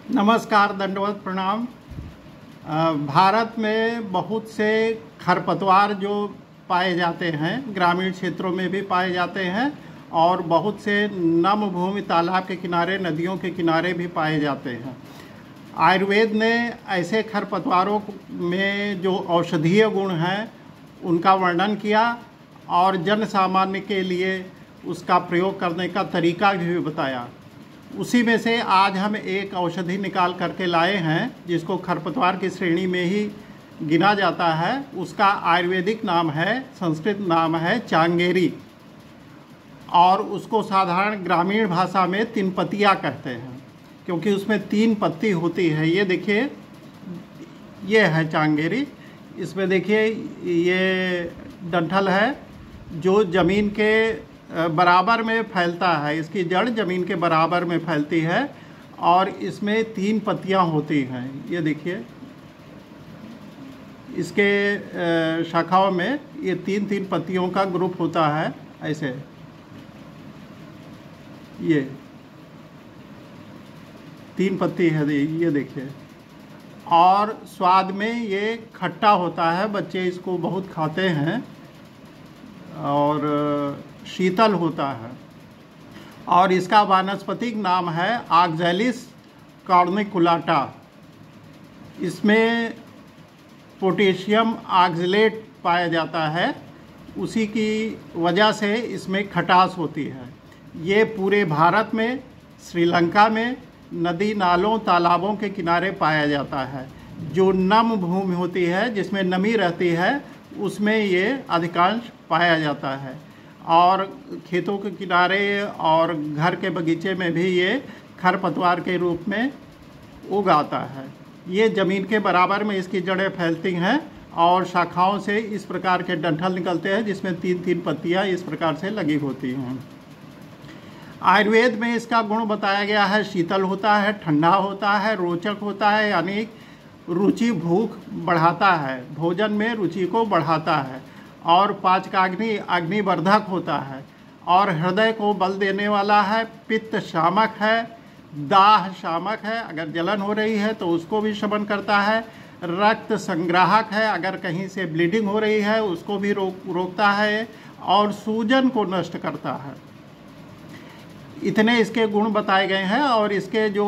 नमस्कार, दंडवत प्रणाम। भारत में बहुत से खरपतवार जो पाए जाते हैं, ग्रामीण क्षेत्रों में भी पाए जाते हैं और बहुत से नम भूमि तालाब के किनारे, नदियों के किनारे भी पाए जाते हैं। आयुर्वेद ने ऐसे खरपतवारों में जो औषधीय गुण हैं उनका वर्णन किया और जन सामान्य के लिए उसका प्रयोग करने का तरीका भी बताया। उसी में से आज हम एक औषधि निकाल करके लाए हैं जिसको खरपतवार की श्रेणी में ही गिना जाता है। उसका आयुर्वेदिक नाम है, संस्कृत नाम है चांगेरी, और उसको साधारण ग्रामीण भाषा में तिनपतिया कहते हैं क्योंकि उसमें 3 पत्ती होती है। ये देखिए, ये है चांगेरी। इसमें देखिए ये डंठल है जो ज़मीन के बराबर में फैलता है। इसकी जड़ ज़मीन के बराबर में फैलती है और इसमें 3 पत्तियां होती हैं। ये देखिए, इसके शाखाओं में ये 3-3 पत्तियों का ग्रुप होता है। ऐसे ये 3 पत्ती है, ये देखिए। और स्वाद में ये खट्टा होता है, बच्चे इसको बहुत खाते हैं और शीतल होता है। और इसका वानस्पतिक नाम है ऑक्सैलिस कॉर्निकुलाटा। इसमें पोटेशियम ऑक्सलेट पाया जाता है, उसी की वजह से इसमें खटास होती है। ये पूरे भारत में, श्रीलंका में नदी नालों तालाबों के किनारे पाया जाता है। जो नम भूमि होती है, जिसमें नमी रहती है, उसमें ये अधिकांश पाया जाता है। और खेतों के किनारे और घर के बगीचे में भी ये खरपतवार के रूप में उगाता है। ये ज़मीन के बराबर में इसकी जड़ें फैलती हैं और शाखाओं से इस प्रकार के डंठल निकलते हैं जिसमें 3-3 पत्तियां इस प्रकार से लगी होती हैं। आयुर्वेद में इसका गुण बताया गया है, शीतल होता है, ठंडा होता है, रोचक होता है, यानी रुचि, भूख बढ़ाता है, भोजन में रुचि को बढ़ाता है, और पाचकाग्नि अग्निवर्धक होता है, और हृदय को बल देने वाला है, पित्त शामक है, दाह शामक है, अगर जलन हो रही है तो उसको भी शमन करता है, रक्त संग्राहक है, अगर कहीं से ब्लीडिंग हो रही है उसको भी रोकता है, और सूजन को नष्ट करता है। इतने इसके गुण बताए गए हैं और इसके जो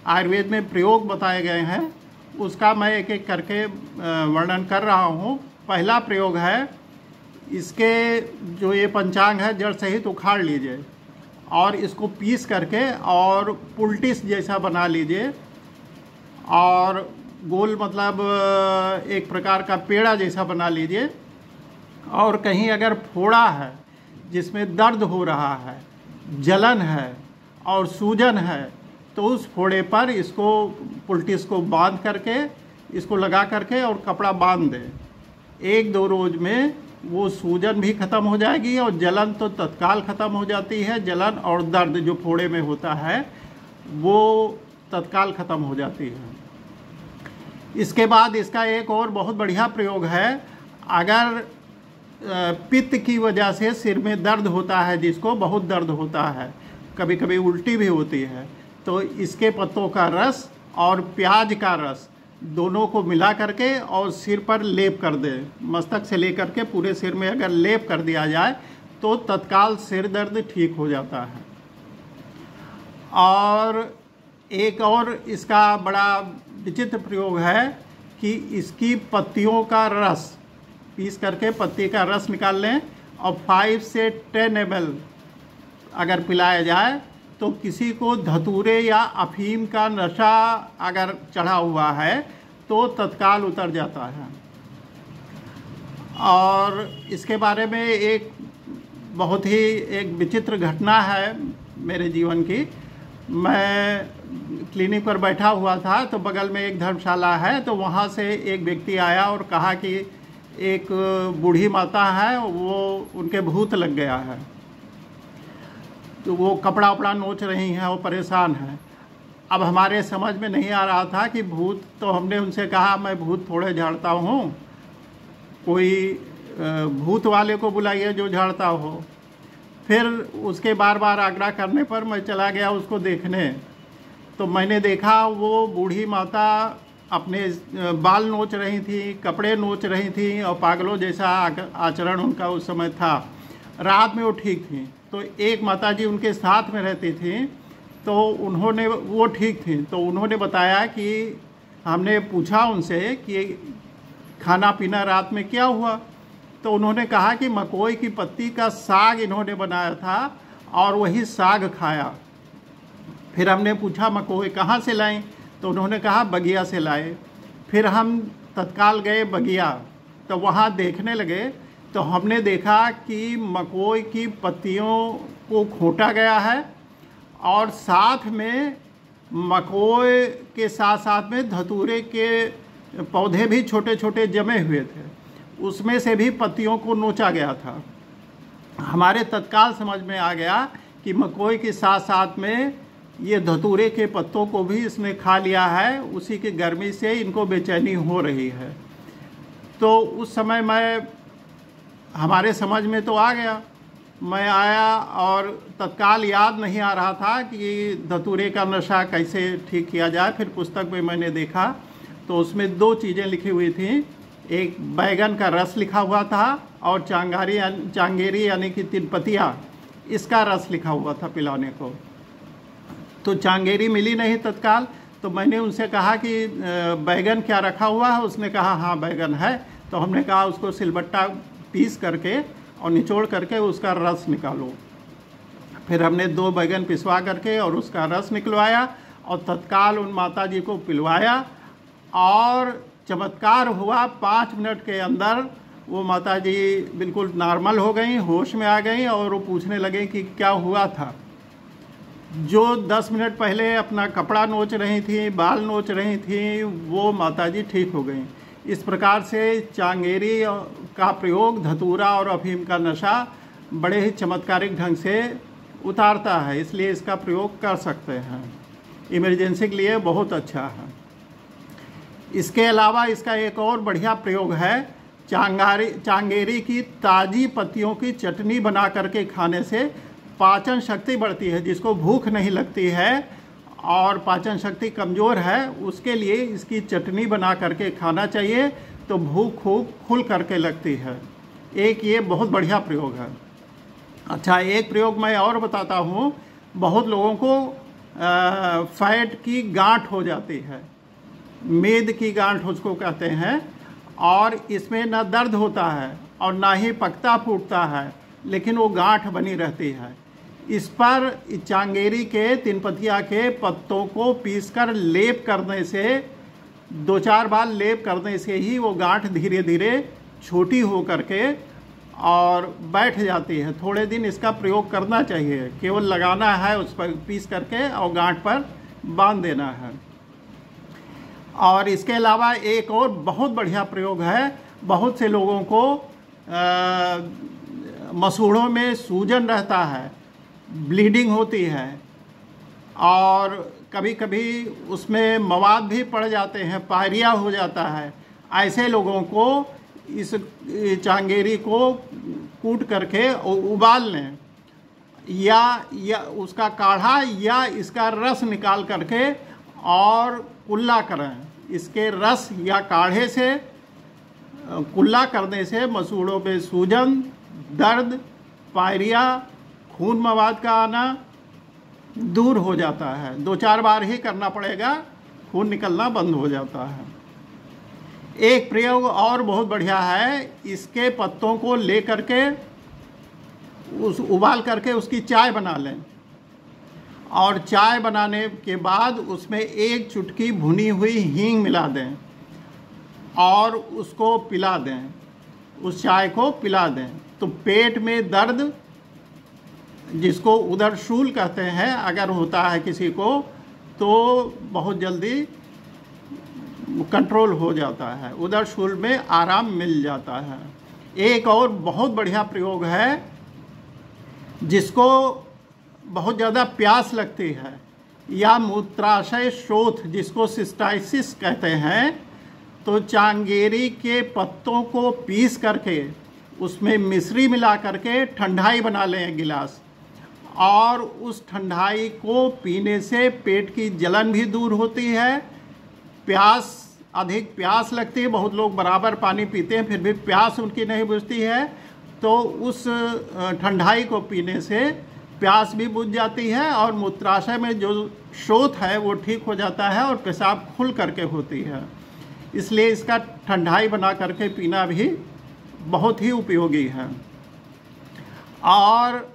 आयुर्वेद में प्रयोग बताए गए हैं उसका मैं एक एक करके वर्णन कर रहा हूँ। पहला प्रयोग है, इसके जो ये पंचांग है जड़ सहित उखाड़ लीजिए और इसको पीस करके और पुलटिस जैसा बना लीजिए, और गोल मतलब एक प्रकार का पेड़ा जैसा बना लीजिए। और कहीं अगर फोड़ा है जिसमें दर्द हो रहा है, जलन है और सूजन है, तो उस फोड़े पर इसको, पुलटिस को बांध करके, इसको लगा करके और कपड़ा बांध दें। 1-2 रोज में वो सूजन भी ख़त्म हो जाएगी और जलन तो तत्काल ख़त्म हो जाती है। जलन और दर्द जो फोड़े में होता है वो तत्काल ख़त्म हो जाती है। इसके बाद इसका एक और बहुत बढ़िया प्रयोग है। अगर पित्त की वजह से सिर में दर्द होता है, जिसको बहुत दर्द होता है, कभी कभी उल्टी भी होती है, तो इसके पत्तों का रस और प्याज का रस दोनों को मिला करके और सिर पर लेप कर दे। मस्तक से लेकर के पूरे सिर में अगर लेप कर दिया जाए तो तत्काल सिर दर्द ठीक हो जाता है। और एक और इसका बड़ा विचित्र प्रयोग है कि इसकी पत्तियों का रस पीस करके पत्ती का रस निकाल लें और 5 से 10 ml अगर पिलाया जाए तो किसी को धतूरे या अफीम का नशा अगर चढ़ा हुआ है तो तत्काल उतर जाता है। और इसके बारे में एक बहुत ही एक विचित्र घटना है मेरे जीवन की। मैं क्लिनिक पर बैठा हुआ था तो बगल में एक धर्मशाला है, तो वहाँ से एक व्यक्ति आया और कहा कि एक बूढ़ी माता है, वो उनके भूत लग गया है, तो वो कपड़ा वपड़ा नोच रही हैं, वो परेशान हैं। अब हमारे समझ में नहीं आ रहा था कि भूत, तो हमने उनसे कहा मैं भूत थोड़े झाड़ता हूँ, कोई भूत वाले को बुलाइए जो झाड़ता हो। फिर उसके बार बार आग्रह करने पर मैं चला गया उसको देखने, तो मैंने देखा वो बूढ़ी माता अपने बाल नोच रही थी, कपड़े नोच रही थी और पागलों जैसा आचरण उनका उस समय था। रात में वो ठीक थी। तो एक माताजी उनके साथ में रहती थी, तो उन्होंने, वो ठीक थी, तो उन्होंने बताया कि हमने पूछा उनसे कि खाना पीना रात में क्या हुआ, तो उन्होंने कहा कि मकोई की पत्ती का साग इन्होंने बनाया था और वही साग खाया। फिर हमने पूछा मकोई कहाँ से लाएं, तो उन्होंने कहा बगिया से लाए। फिर हम तत्काल गए बगिया, तो वहाँ देखने लगे, तो हमने देखा कि मकोई की पत्तियों को खोटा गया है और साथ में मकोई के साथ साथ में धतूरे के पौधे भी छोटे छोटे जमे हुए थे, उसमें से भी पत्तियों को नोचा गया था। हमारे तत्काल समझ में आ गया कि मकोई के साथ साथ में ये धतूरे के पत्तों को भी इसने खा लिया है, उसी की गर्मी से इनको बेचैनी हो रही है। तो उस समय हमारे समझ में तो आ गया, मैं आया और तत्काल याद नहीं आ रहा था कि धतूरे का नशा कैसे ठीक किया जाए। फिर पुस्तक में मैंने देखा तो उसमें 2 चीज़ें लिखी हुई थी, एक बैगन का रस लिखा हुआ था और चांगेरी यानी कि 3 पत्तियाँ, इसका रस लिखा हुआ था पिलाने को। तो चांगेरी मिली नहीं तत्काल, तो मैंने उनसे कहा कि बैगन क्या रखा हुआ है, उसने कहा हाँ बैगन है। तो हमने कहा उसको सिलबट्टा पीस करके और निचोड़ करके उसका रस निकालो। फिर हमने 2 बैगन पिसवा करके और उसका रस निकलवाया और तत्काल उन माता जी को पिलवाया और चमत्कार हुआ। 5 मिनट के अंदर वो माता जी बिल्कुल नॉर्मल हो गई, होश में आ गई और वो पूछने लगे कि क्या हुआ था। जो 10 मिनट पहले अपना कपड़ा नोच रही थी, बाल नोच रही थी, वो माताजी ठीक हो गई। इस प्रकार से चांगेरी का प्रयोग धतूरा और अफीम का नशा बड़े ही चमत्कारिक ढंग से उतारता है, इसलिए इसका प्रयोग कर सकते हैं। इमरजेंसी के लिए बहुत अच्छा है। इसके अलावा इसका एक और बढ़िया प्रयोग है, चांगेरी की ताज़ी पत्तियों की चटनी बना करके खाने से पाचन शक्ति बढ़ती है। जिसको भूख नहीं लगती है और पाचन शक्ति कमज़ोर है, उसके लिए इसकी चटनी बना करके खाना चाहिए, तो भूख खूब खुल करके लगती है। एक ये बहुत बढ़िया प्रयोग है। अच्छा, एक प्रयोग मैं और बताता हूँ। बहुत लोगों को फैट की गांठ हो जाती है, मेद की गांठ उसको कहते हैं, और इसमें ना दर्द होता है और ना ही पकता फूटता है, लेकिन वो गांठ बनी रहती है। इस पर चांगेरी के 3 पत्तियाँ के पत्तों को पीसकर लेप करने से, 2-4 बार लेप करने से ही वो गांठ धीरे धीरे छोटी हो करके और बैठ जाती है। थोड़े दिन इसका प्रयोग करना चाहिए, केवल लगाना है उस पर पीस करके और गांठ पर बांध देना है। और इसके अलावा एक और बहुत बढ़िया प्रयोग है। बहुत से लोगों को मसूड़ों में सूजन रहता है, ब्लीडिंग होती है और कभी कभी उसमें मवाद भी पड़ जाते हैं, पायरिया हो जाता है। ऐसे लोगों को इस चांगेरी को कूट करके उबाल लें, या उसका काढ़ा या इसका रस निकाल करके और कुल्ला करें। इसके रस या काढ़े से कुल्ला करने से मसूड़ों में सूजन, दर्द, पायरिया, खून मवाद का आना दूर हो जाता है। 2-4 बार ही करना पड़ेगा, खून निकलना बंद हो जाता है। एक प्रयोग और बहुत बढ़िया है। इसके पत्तों को ले करके उबाल करके उसकी चाय बना लें और चाय बनाने के बाद उसमें 1 चुटकी भुनी हुई हींग मिला दें और उसको पिला दें, उस चाय को पिला दें। तो पेट में दर्द, जिसको उदरशूल कहते हैं, अगर होता है किसी को तो बहुत जल्दी कंट्रोल हो जाता है, उदरशूल में आराम मिल जाता है। एक और बहुत बढ़िया प्रयोग है, जिसको बहुत ज़्यादा प्यास लगती है या मूत्राशय शोथ, जिसको सिस्टाइसिस कहते हैं, तो चांगेरी के पत्तों को पीस करके उसमें मिश्री मिला करके ठंडाई बना लें 1 गिलास और उस ठंडाई को पीने से पेट की जलन भी दूर होती है, अधिक प्यास लगती है, बहुत लोग बराबर पानी पीते हैं फिर भी प्यास उनकी नहीं बुझती है, तो उस ठंडाई को पीने से प्यास भी बुझ जाती है और मूत्राशय में जो शोथ है वो ठीक हो जाता है और पेशाब खुल करके होती है। इसलिए इसका ठंडाई बना करके पीना भी बहुत ही उपयोगी है। और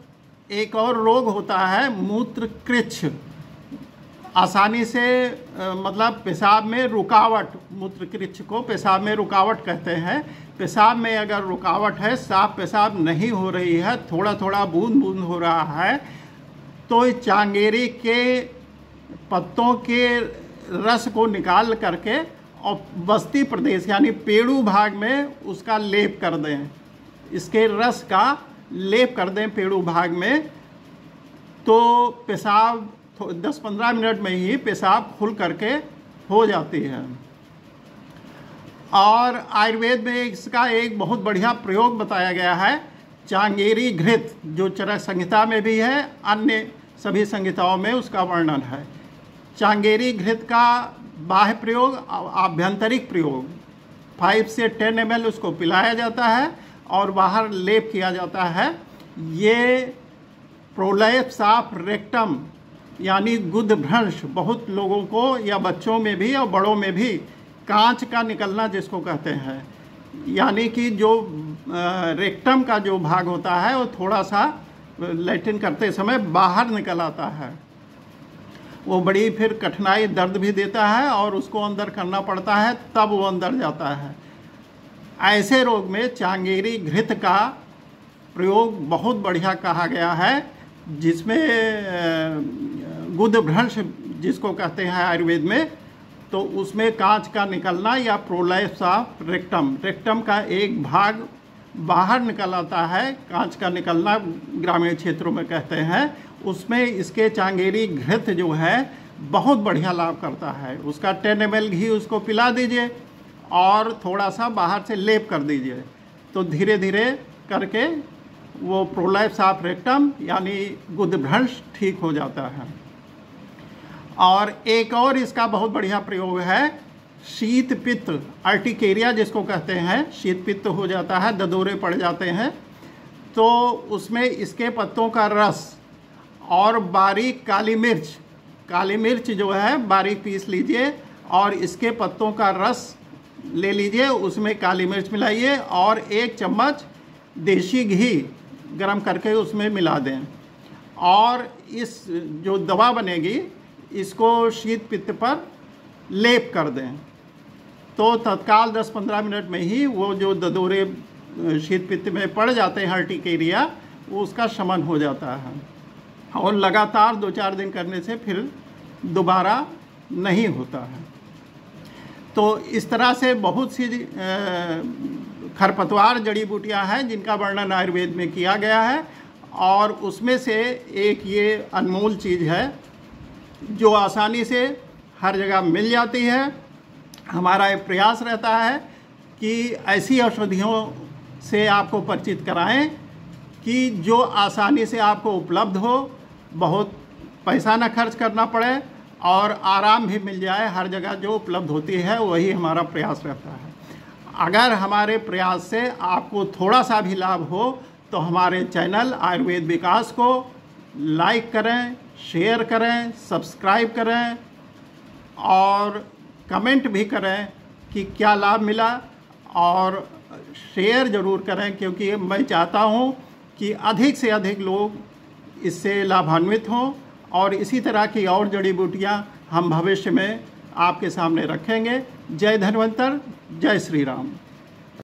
एक और रोग होता है मूत्रकृच्छ, आसानी से मतलब पेशाब में रुकावट, मूत्रकृच्छ को पेशाब में रुकावट कहते हैं। पेशाब में अगर रुकावट है, साफ पेशाब नहीं हो रही है, थोड़ा थोड़ा बूंद बूंद हो रहा है, तो चांगेरी के पत्तों के रस को निकाल करके और बस्ती प्रदेश यानी पेड़ू भाग में उसका लेप कर दें, इसके रस का लेप कर दें पेड़ू भाग में, तो पेशाब 10-15 मिनट में ही पेशाब खुल करके हो जाती है। और आयुर्वेद में इसका एक बहुत बढ़िया प्रयोग बताया गया है, चांगेरी घृत, जो चरक संहिता में भी है, अन्य सभी संहिताओं में उसका वर्णन है। चांगेरी घृत का बाह्य प्रयोग, आभ्यंतरिक प्रयोग 5 से 10 ml उसको पिलाया जाता है और बाहर लेप किया जाता है। ये प्रोलैप्स ऑफ रेक्टम यानी गुदभ्रंश, बहुत लोगों को या बच्चों में भी और बड़ों में भी कांच का निकलना जिसको कहते हैं, यानी कि जो रेक्टम का जो भाग होता है वो थोड़ा सा लैट्रिन करते समय बाहर निकल आता है, वो बड़ी फिर कठिनाई, दर्द भी देता है और उसको अंदर करना पड़ता है तब वो अंदर जाता है। ऐसे रोग में चांगेरी घृत का प्रयोग बहुत बढ़िया कहा गया है, जिसमें गुदभ्रंश जिसको कहते हैं आयुर्वेद में, तो उसमें कांच का निकलना या प्रोलैप्स ऑफ रेक्टम, रेक्टम का एक भाग बाहर निकल आता है, कांच का निकलना ग्रामीण क्षेत्रों में कहते हैं, उसमें इसके चांगेरी घृत जो है बहुत बढ़िया लाभ करता है। उसका 10 ml घी उसको पिला दीजिए और थोड़ा सा बाहर से लेप कर दीजिए, तो धीरे धीरे करके वो प्रोलैप्स ऑफ रेक्टम यानी गुदभ्रंश ठीक हो जाता है। और एक और इसका बहुत बढ़िया प्रयोग है, शीत पित्त, अर्टिकेरिया जिसको कहते हैं, शीत पित्त हो जाता है, ददोरे पड़ जाते हैं, तो उसमें इसके पत्तों का रस और बारीक काली मिर्च जो है बारीक पीस लीजिए और इसके पत्तों का रस ले लीजिए, उसमें काली मिर्च मिलाइए और 1 चम्मच देसी घी गरम करके उसमें मिला दें और इस जो दवा बनेगी इसको शीत पित्त पर लेप कर दें, तो तत्काल 10-15 मिनट में ही वो जो ददोरे शीत पित्त में पड़ जाते हैं अर्टिकेरिया, वो उसका शमन हो जाता है और लगातार 2-4 दिन करने से फिर दोबारा नहीं होता है। तो इस तरह से बहुत सी खरपतवार जड़ी बूटियां हैं जिनका वर्णन आयुर्वेद में किया गया है और उसमें से एक ये अनमोल चीज़ है जो आसानी से हर जगह मिल जाती है। हमारा एक प्रयास रहता है कि ऐसी औषधियों से आपको परिचित कराएं कि जो आसानी से आपको उपलब्ध हो, बहुत पैसा न खर्च करना पड़े और आराम भी मिल जाए, हर जगह जो उपलब्ध होती है वही हमारा प्रयास रहता है। अगर हमारे प्रयास से आपको थोड़ा सा भी लाभ हो तो हमारे चैनल आयुर्वेद विकास को लाइक करें, शेयर करें, सब्सक्राइब करें और कमेंट भी करें कि क्या लाभ मिला, और शेयर ज़रूर करें क्योंकि मैं चाहता हूं कि अधिक से अधिक लोग इससे लाभान्वित हों और इसी तरह की और जड़ी बूटियां हम भविष्य में आपके सामने रखेंगे। जय धन्वंतर, जय श्री राम।